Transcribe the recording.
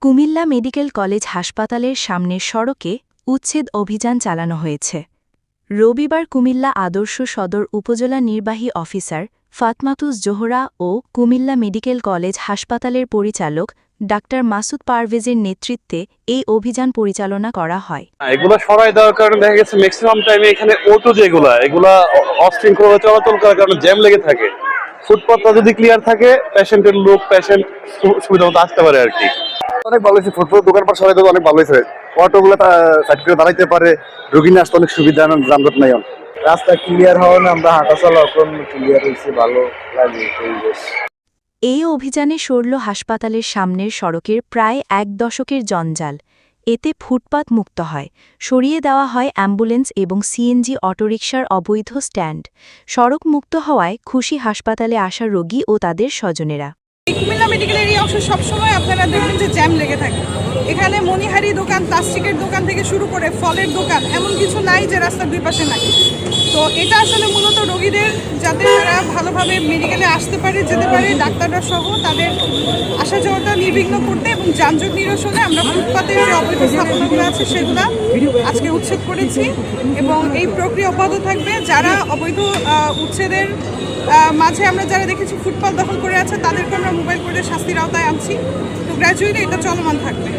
Comilla medical college হাসপাতালের সামনের সড়কে উচ্ছেদ অভিযান চালানো হয়েছে। রবিবার কুমিল্লা আদর্শ সদর উপজেলা নির্বাহী অফিসার ফাতমাতুজ জোহরা ও কুমিল্লা মেডিকেল কলেজ হাসপাতালের পরিচালক ডাক্তার মাসুদ পারভেজের নেতৃত্বে এই অভিযান পরিচালনা করা হয়। এগুলো সরাই দেওয়ার কারণে দেখা গেছে ম্যাক্সিমাম টাইমে এখানে অটো এগুলা অশৃঙ্খলভাবে চলাচল করার কারণে জ্যাম লেগে থাকে। ফুটপাথটা যদি ক্লিয়ার থাকে পেশেন্টের লোক সুবিধা মতো আসতে পারে আর কি। অনেক ভালো হয়েছে, ফুটপাথ দোকানপাট সরাই দেওয়া অনেক ভালো হয়েছে। অটোগুলো সাইড করে দাঁড়াইতে পারে, রোগী নিয়ে আসতে অনেক সুবিধা, যানজট নাই। রাস্তা ক্লিয়ার হওয়া না, আমরা হাঁটা চলা ক্লিয়ার হয়েছে, ভালো লাগে পরিবেশ। এই অভিযানে সরল হাসপাতালের সামনের সড়কের প্রায় ১ দশকের জঞ্জাল। এতে ফুটপাত মুক্ত হয়, সরিয়ে দেওয়া হয় অ্যাম্বুলেন্স এবং সিএনজি অটোরিকশার অবৈধ স্ট্যান্ড। সড়ক মুক্ত হওয়ায় খুশি হাসপাতালে আসা রোগী ও তাদের স্বজনেরা। কুমিল্লা মেডিকেলের এই অংশ সবসময় আপনারা দেখবেন যে জ্যাম লেগে থাকে। এখানে মণিহারি দোকান, প্লাস্টিকের দোকান থেকে শুরু করে ফলের দোকান, এমন কিছু নাই যে রাস্তার দুই পাশে নাই। তো এটা আসলে মূলত রোগীদের, যাতে তারা ভালোভাবে মেডিকেলে আসতে পারে, যেতে পারে, ডাক্তাররা সহ তাদের আসা যাওয়াটা নির্বিঘ্ন করতে এবং যানজট নিরসনে আমরা ফুটপাতের যে অবৈধ স্থাপনাগুলো আছে সেগুলো আজকে উচ্ছেদ করেছি এবং এই প্রক্রিয়া অব্যাহত থাকবে। যারা অবৈধ উচ্ছেদের মাঝে আমরা যারা দেখেছি ফুটপাত দখল করে আছে, তাদেরকে আমরা মোবাইল করে শাস্তির আওতায় আনছি। তো গ্র্যাজুয়ালি এটা চলমান থাকবে।